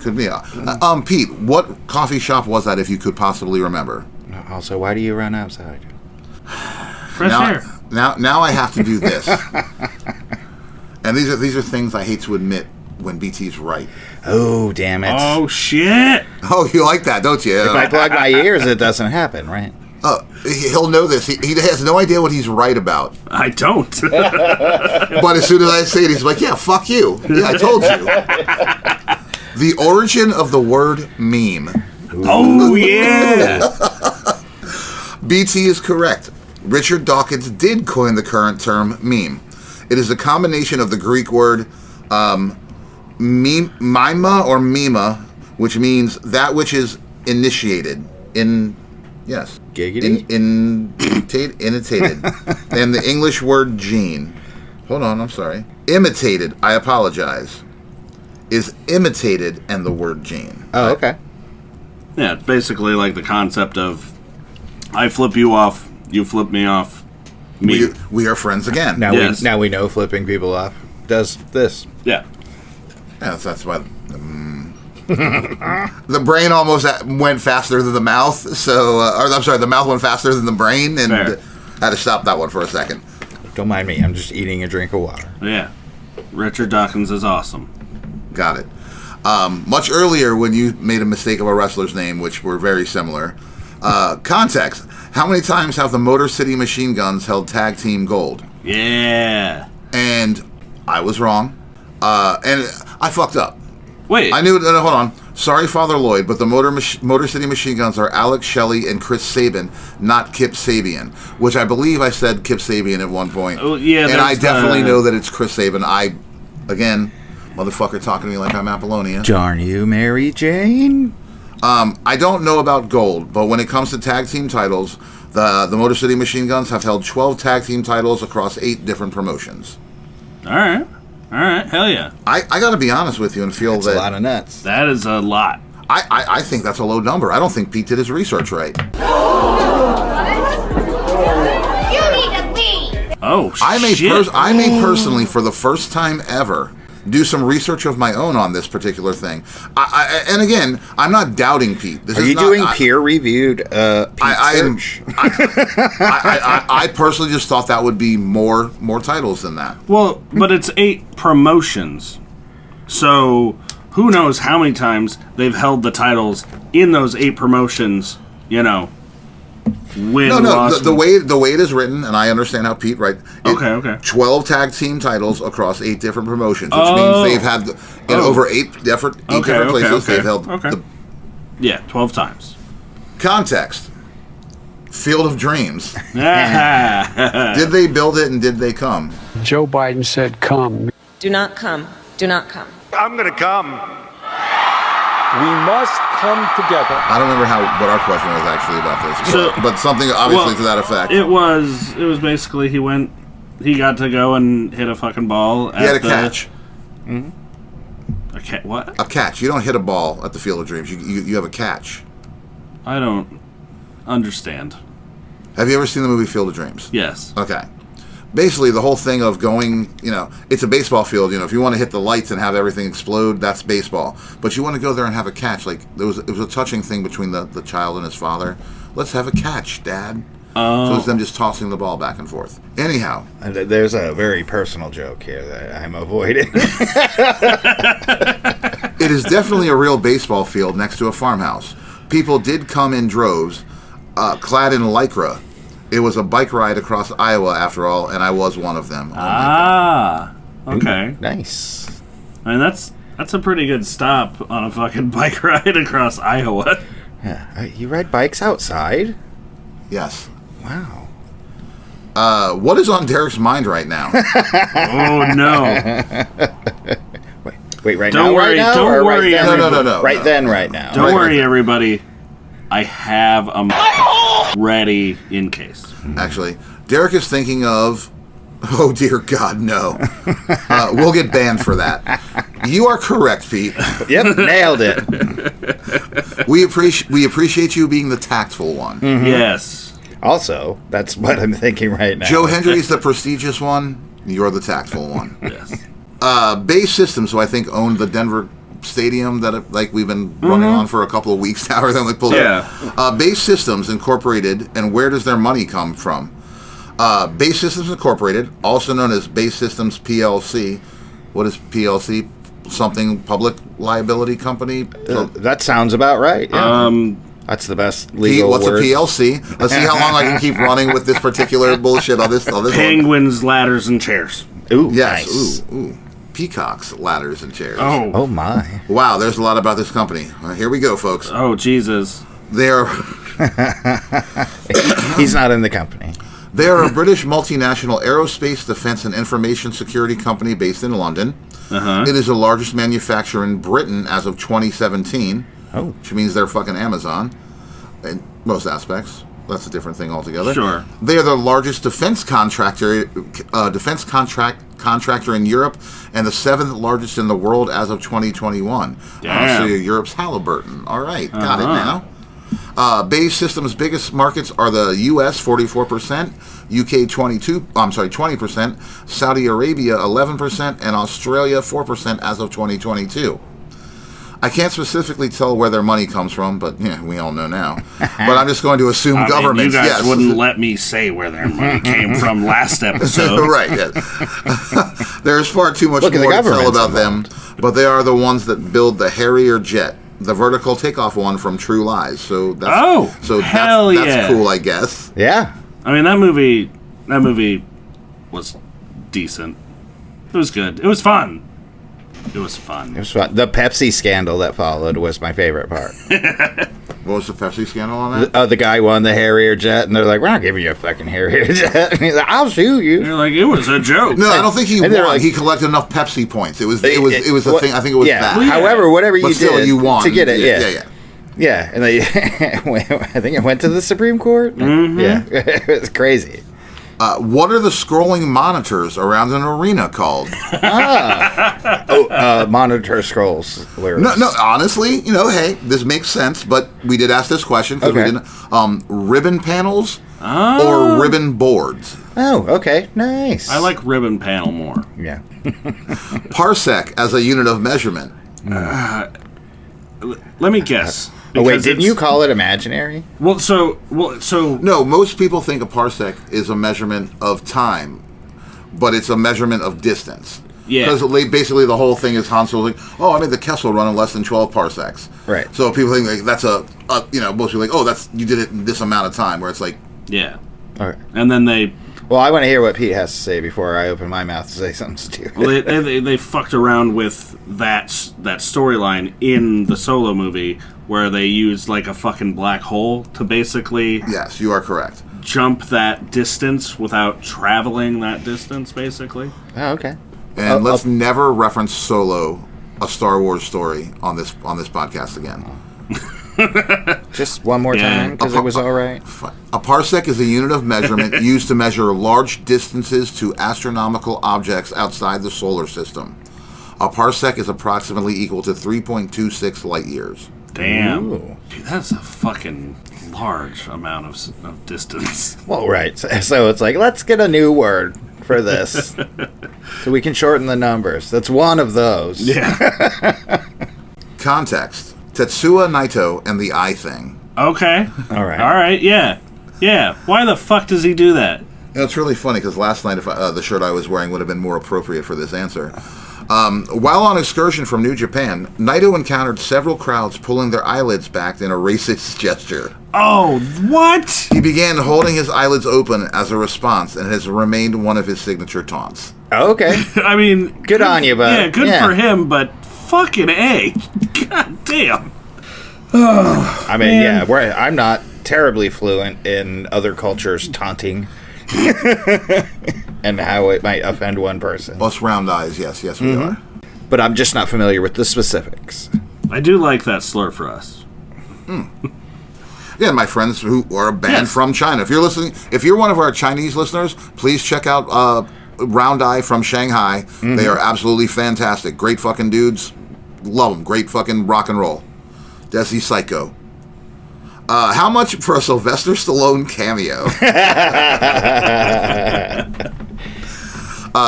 Could be. Pete, what coffee shop was that if you could possibly remember? Also, why do you run outside? Fresh air. Now I have to do this. And these are things I hate to admit when BT's right. Oh, damn it. Oh, shit. Oh, you like that, don't you? If I plug my ears, it doesn't happen, right? He'll know this. He has no idea what he's right about. I don't. But as soon as I say it, he's like, yeah, fuck you. Yeah, I told you. The origin of the word meme. Oh, yeah. BT is correct. Richard Dawkins did coin the current term meme. It is a combination of the Greek word mima or mima, which means that which is initiated. Yes. Giggity? Imitated. And the English word gene. Hold on, I'm sorry. Imitated, I apologize, is imitated and the word gene. Oh, okay. Yeah, it's basically like the concept of I flip you off, you flip me off, me. We are friends again. Now we know flipping people off does this. Yeah. Yeah, that's why the brain almost went faster than the mouth. So, I'm sorry, the mouth went faster than the brain, and had to stop that one for a second. Don't mind me. I'm just eating a drink of water. Yeah. Richard Dawkins is awesome. Got it. Much earlier, when you made a mistake of a wrestler's name, which were very similar. Context. How many times have the Motor City Machine Guns held tag team gold? Yeah. And I was wrong. And I fucked up. Wait. I knew. Hold on. Sorry, Father Lloyd, but the Motor City Machine Guns are Alex Shelley and Chris Sabin, not Kip Sabian, which I believe I said Kip Sabian at one point. Oh, yeah. And I definitely know that it's Chris Sabin. Again, motherfucker talking to me like I'm Apollonia. Darn you, Mary Jane. I don't know about gold, but when it comes to tag team titles, the Motor City Machine Guns have held 12 tag team titles across 8 different promotions. All right, hell yeah. I got to be honest with you and feel that's that... a lot of nuts. That is a lot. I think that's a low number. I don't think Pete did his research right. You need to leave. Oh, shit. I may personally, for the first time ever, do some research of my own on this particular thing. And again, I'm not doubting Pete. Are you doing peer-reviewed research? I personally just thought that would be more titles than that. Well, but it's 8 promotions. So who knows how many times they've held the titles in those 8 promotions, Win, no. The way it is written, and I understand how Pete, right? Okay. 12 tag team titles across 8 different promotions, which means they've had over 8 different places. They've held. 12 times. Context. Field of Dreams. Did they build it and did they come? Joe Biden said, "Come." Do not come. do not come. I'm gonna come. We must come together. I don't remember what our question was actually about this, but something obviously to that effect. It was basically he got to go and hit a fucking ball. He had a catch. Mm-hmm. What? A catch. You don't hit a ball at the Field of Dreams. You have a catch. I don't understand. Have you ever seen the movie Field of Dreams? Yes. Okay. Basically, the whole thing of going, it's a baseball field. If you want to hit the lights and have everything explode, that's baseball. But you want to go there and have a catch. Like, it was a touching thing between the child and his father. Let's have a catch, Dad. So it's them just tossing the ball back and forth. Anyhow. There's a very personal joke here that I'm avoiding. It is definitely a real baseball field next to a farmhouse. People did come in droves, clad in Lycra. It was a bike ride across Iowa, after all, and I was one of them. Okay. Ooh, nice. I mean, that's a pretty good stop on a fucking bike ride across Iowa. Yeah. You ride bikes outside? Yes. Wow. What is on Derrick's mind right now? Oh, no. Wait, right don't now? Worry, right now? Don't or worry, right everybody. No. Right then, right now. Don't worry, everybody. I have a ready in case. Actually, Derrick is thinking of... Oh, dear God, no. We'll get banned for that. You are correct, Pete. Yep, nailed it. We appreciate you being the tactful one. Mm-hmm. Yes. Also, that's what I'm thinking right now. Joe Hendry's the prestigious one. You're the tactful one. Yes. Base Systems, who I think owned the Denver Stadium that we've been running on for a couple of weeks now, or then we pulled it. Base Systems Incorporated, and where does their money come from? Base Systems Incorporated, also known as Base Systems PLC. What is PLC? Something public liability company? That sounds about right. Yeah. That's the best legal what's word. a PLC? Let's see how long I can keep running with this particular bullshit on this Penguins, ladders, and chairs. Ooh, yes. Nice. Ooh. Peacocks, ladders, and chairs. Oh my. Wow, there's a lot about this company. Here we go, folks. Oh, Jesus. They're... He's not in the company. They are a British multinational aerospace, defense, and information security company based in London. It is the largest manufacturer in Britain as of 2017, which means they're fucking Amazon in most aspects. That's a different thing altogether. Sure. They are the largest defense contractor in Europe and the 7th largest in the world as of 2021. Damn. So you're Europe's Halliburton. All right, got it now. Base Systems' biggest markets are the U.S. 44%, UK 20%, Saudi Arabia 11%, and Australia 4% as of 2022. I can't specifically tell where their money comes from, but we all know now. But I'm just going to assume governments. You guys wouldn't let me say where their money came from last episode. Right. Yeah. There's far too much more to tell about them, but they are the ones that build the Harrier jet, the vertical takeoff one from True Lies. So that's that's cool, I guess. Yeah. I mean, that movie was decent. It was good. It was fun. It was fun. The Pepsi scandal that followed was my favorite part. What was the Pepsi scandal on that? The guy won the Harrier jet, and they're like, "We're not giving you a fucking Harrier jet." And he's like, "I'll sue you." They're like, "It was a joke." No, I don't think he won. Like, he collected enough Pepsi points. It was a thing. I think it was that. Well, however, whatever you did, you won to get it. Yeah. And they, I think it went to the Supreme Court. Mm-hmm. Yeah, it was crazy. What are the scrolling monitors around an arena called? Monitor scrolls. No, honestly, hey, this makes sense, but we did ask this question because we didn't. Ribbon panels or ribbon boards? Oh, okay, nice. I like ribbon panel more. Yeah. Parsec as a unit of measurement. Let me guess. Oh, wait, didn't you call it imaginary? Well, so no. Most people think a parsec is a measurement of time, but it's a measurement of distance. Yeah. Because basically the whole thing is Han Solo's like, I made the Kessel run in less than 12 parsecs. Right. So people think like that's most people are like, you did it in this amount of time. Where it's like, yeah. All right. And then they. Well, I want to hear what Pete has to say before I open my mouth to say something stupid. Well, they fucked around with that storyline in the Solo movie where they used like a fucking black hole to basically... Yes, you are correct. ...jump that distance without traveling that distance, basically. Oh, okay. And let's never reference Solo, a Star Wars story, on this podcast again. Just one more time, because it was all right. A parsec is a unit of measurement used to measure large distances to astronomical objects outside the solar system. A parsec is approximately equal to 3.26 light years. Damn. Dude, that's a fucking large amount of distance. Well, right. So it's like, let's get a new word for this so we can shorten the numbers. That's one of those. Yeah. Context. Tetsuya Naito and the eye thing. Okay. All right. Yeah. Why the fuck does he do that? It's really funny because last night the shirt I was wearing would have been more appropriate for this answer. While on excursion from New Japan, Naito encountered several crowds pulling their eyelids back in a racist gesture. Oh, what? He began holding his eyelids open as a response and has remained one of his signature taunts. Okay. I mean... Good on you, bud. Yeah, good for him, but fucking A. God damn. I mean, I'm not terribly fluent in other cultures' taunting. And how it might offend one person. Us round eyes, yes, we are. But I'm just not familiar with the specifics. I do like that slur for us. Yeah, my friends who are a band from China. If you're listening, if you're one of our Chinese listeners, please check out Round Eye from Shanghai. They are absolutely fantastic. Great fucking dudes. Love them. Great fucking rock and roll. Desi Psycho. How much for a Sylvester Stallone cameo?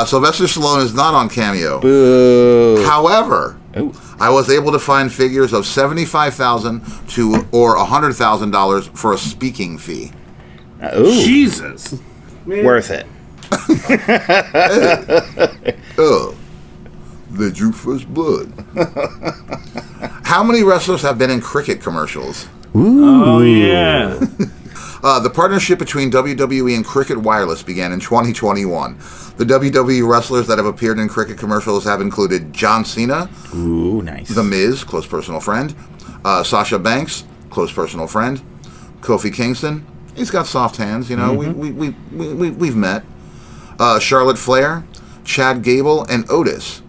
Sylvester Stallone is not on Cameo. Boo. However, I was able to find figures of $75,000 to or $100,000 for a speaking fee. Jesus. Worth it. They drew first blood. How many wrestlers have been in cricket commercials? Ooh. Oh, yeah. The partnership between WWE and Cricket Wireless began in 2021. The WWE wrestlers that have appeared in cricket commercials have included John Cena, ooh, nice, The Miz, close personal friend, Sasha Banks, close personal friend, Kofi Kingston, he's got soft hands, you know, we've met, Charlotte Flair, Chad Gable, and Otis.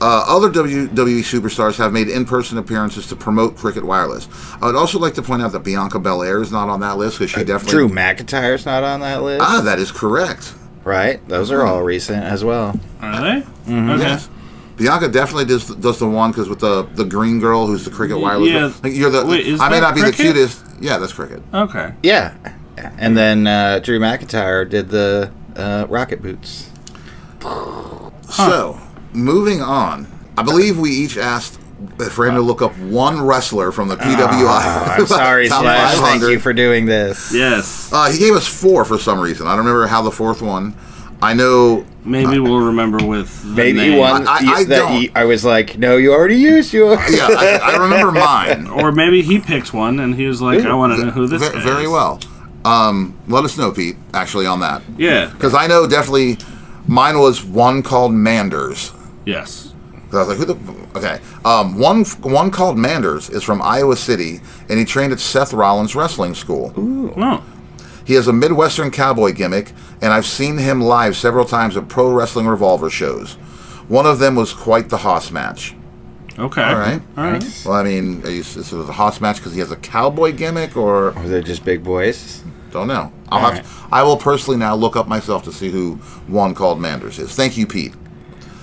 Other WWE superstars have made in-person appearances to promote Cricket Wireless. I would also like to point out that Bianca Belair is not on that list because she definitely... Drew McIntyre's not on that list? Ah, that is correct. Right? Those are all recent as well. Are they? Mm-hmm. Okay. Yes. Bianca definitely does the one because with the green girl who's the Cricket Wireless. Yeah. Like you're the. Wait, is I may that not be cricket? the cutest. Yeah, that's Cricket. Okay. Yeah. And then Drew McIntyre did the rocket boots. So, moving on. I believe we each asked for him to look up one wrestler from the PWI. I'm sorry, Top Slash. 500. Thank you for doing this. Yes. He gave us 4 for some reason. I don't remember how the 4th one. I know. Maybe we'll remember with the Maybe name. one I that don't. I was like, no, you already used yours. Yeah, I remember mine. Or maybe he picked one and he was like, I want to know who this guy is. Very well. Let us know, Pete, actually, on that. Yeah. Because I know definitely mine was one called Manders. Yes. I was like, who the... Okay. One called Manders is from Iowa City, and he trained at Seth Rollins Wrestling School. Ooh. Oh. He has a Midwestern cowboy gimmick, and I've seen him live several times at Pro Wrestling Revolver shows. One of them was quite the Haas match. Okay. All right. All right. Well, I mean, is it a Haas match because he has a cowboy gimmick, or... Or they're just big boys? Don't know. I will personally now look up myself to see who one called Manders is. Thank you, Pete.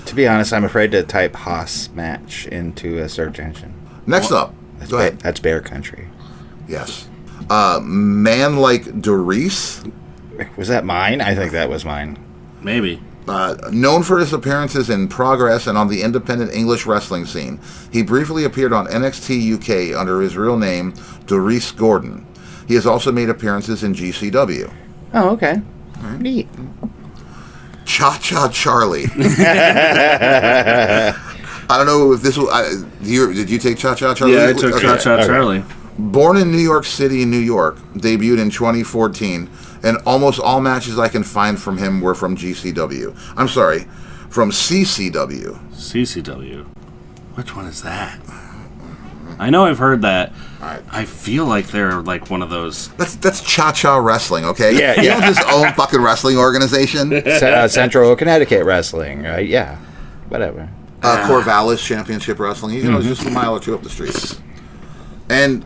To be honest, I'm afraid to type Haas match into a search engine. Next up. Go ahead. That's Bear Country. Yes. Man like Doris. Was that mine? I think that was mine. Maybe. Known for his appearances in Progress and on the independent English wrestling scene, he briefly appeared on NXT UK under his real name, Doris Gordon. He has also made appearances in GCW. Oh, okay. Neat. Cha-Cha Charlie. I don't know if this was... did you take Cha-Cha Charlie? Yeah, I took Cha-Cha Charlie. Born in New York City, New York, debuted in 2014, and almost all matches I can find from him were from GCW. I'm sorry, from CCW. CCW. Which one is that? I know I've heard that. All right. I feel like they're like one of those. That's Cha-Cha Wrestling, okay? Yeah, You yeah. don't just own fucking wrestling organization. Central Connecticut Wrestling, right? Yeah, whatever. Corvallis Championship Wrestling. You know, it's just a mile or two up the street. And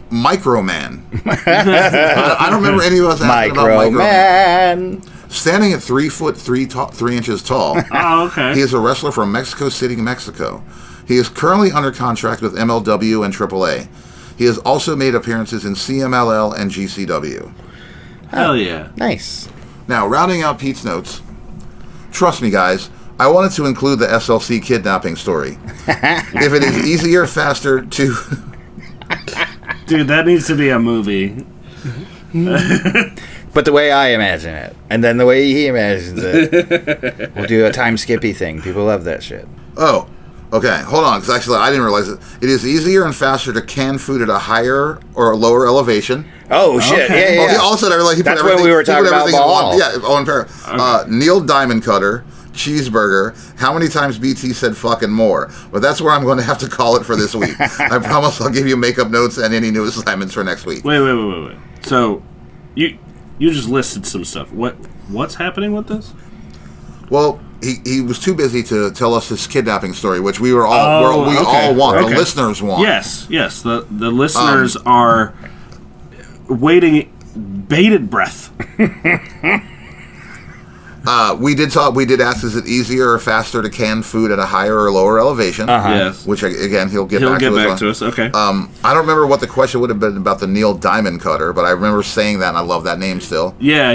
Microman. I don't remember any of us asking about Microman. Standing at 3 foot 3 inches tall. Oh, okay. He is a wrestler from Mexico City, Mexico. He is currently under contract with MLW and AAA. He has also made appearances in CMLL and GCW. Hell yeah. Nice. Now, rounding out Pete's notes, trust me, guys, I wanted to include the SLC kidnapping story. If it is easier, faster to... Dude, that needs to be a movie. But the way I imagine it, and then the way he imagines it, we'll do a time skippy thing. People love that shit. Oh, okay. Hold on, because actually I didn't realize it. It is easier and faster to can food at a higher or a lower elevation. Oh, shit. Okay. Yeah, yeah. All of a sudden, I realized he put That's everything... when we were talking about ball. Yeah, on pair. Neil Diamond Cutter, cheeseburger. How many times BT said fucking more? But that's where I'm going to have to call it for this week. I promise I'll give you makeup notes and any new assignments for next week. Wait. So, you just listed some stuff. What's happening with this? Well, he was too busy to tell us his kidnapping story, which we were all all want. Okay. The listeners want. Yes. The listeners are waiting bated breath. We did ask, is it easier or faster to can food at a higher or lower elevation? Yes. Which, again, he'll get He'll back get to us back on. to us. Okay. I don't remember what the question would have been about the Neil Diamond Cutter, but I remember saying that, and I love that name still. Yeah,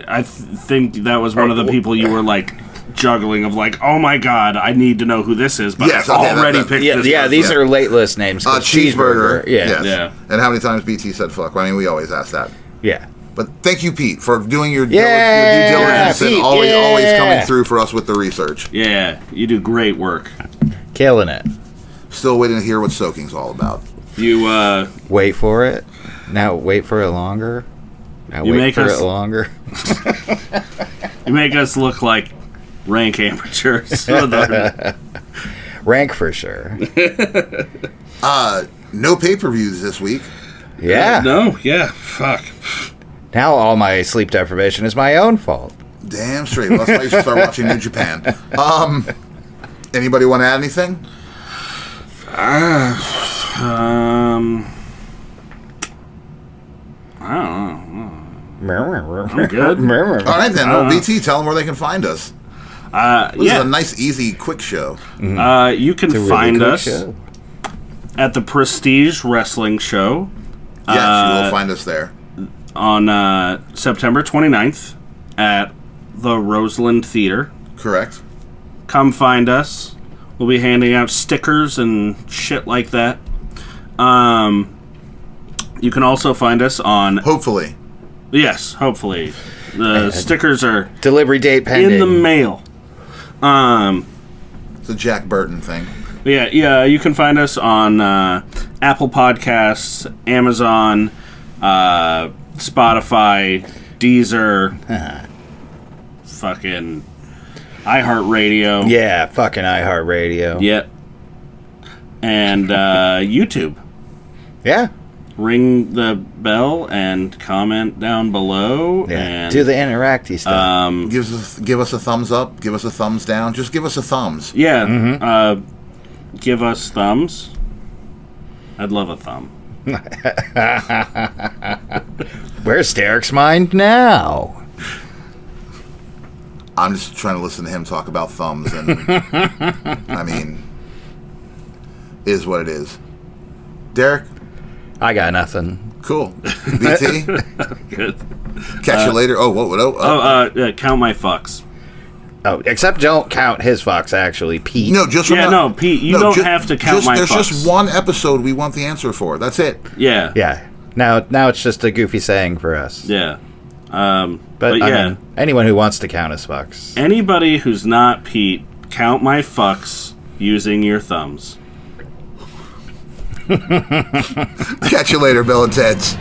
I think that was one of the people you were like juggling of like, oh my god, I need to know who this is, but Yes, I've okay, already that- picked Yeah, this. yeah. person. These are late list names. Cheeseburger. Yeah. Yeah. And how many times BT said fuck? I mean, we always ask that. Yeah. But thank you, Pete, for doing your, Yeah, due diligence Pete, and always yeah. coming through for us with the research. Yeah, you do great work. Killing it. Still waiting to hear what soaking's all about. You Wait for it. Now wait for it longer. Now You wait make for us- it longer. you make us look like rank amateurs. Rank for sure. No pay-per-views this week. Yeah. No, yeah, fuck. Now all my sleep deprivation is my own fault. Damn straight. Well, that's why you should start watching New Japan. Anybody want to add anything? I don't know. I'm good. All right, then. Well, BT, tell them where they can find us. This is a nice, easy, quick show. You can It's a really find quick us show. at the Prestige Wrestling Show. Yes, you will find us there. On September 29th at the Roseland Theater. Correct. Come find us. We'll be handing out stickers and shit like that. You can also find us on... Hopefully. Yes, hopefully. The stickers are... Delivery date pending. in the mail. It's a Jack Burton thing. Yeah, you can find us on Apple Podcasts, Amazon, Spotify, Deezer, fucking iHeartRadio. Yeah, fucking iHeartRadio. Yep. And YouTube. Yeah. Ring the bell and comment down below. Yeah. And Do the interacty stuff. Give us a thumbs up. Give us a thumbs down. Just give us a thumbs. Yeah. Give us thumbs. I'd love a thumb. Where's Derrick's mind now? I'm just trying to listen to him talk about thumbs, and I mean, is what it is. Derrick? I got nothing. Cool. BT? Good. Catch you later. Oh, what? Count my fucks. Oh, except don't count his fucks, actually, Pete. No, just Yeah, remember, no, Pete, you don't have to count my There's fucks. just one episode we want the answer for. That's it. Yeah. Yeah. Now it's just a goofy saying for us. Yeah. But But yeah. I mean, anyone who wants to count his fucks. Anybody who's not Pete, count my fucks using your thumbs. Catch you later, Bill and Ted's.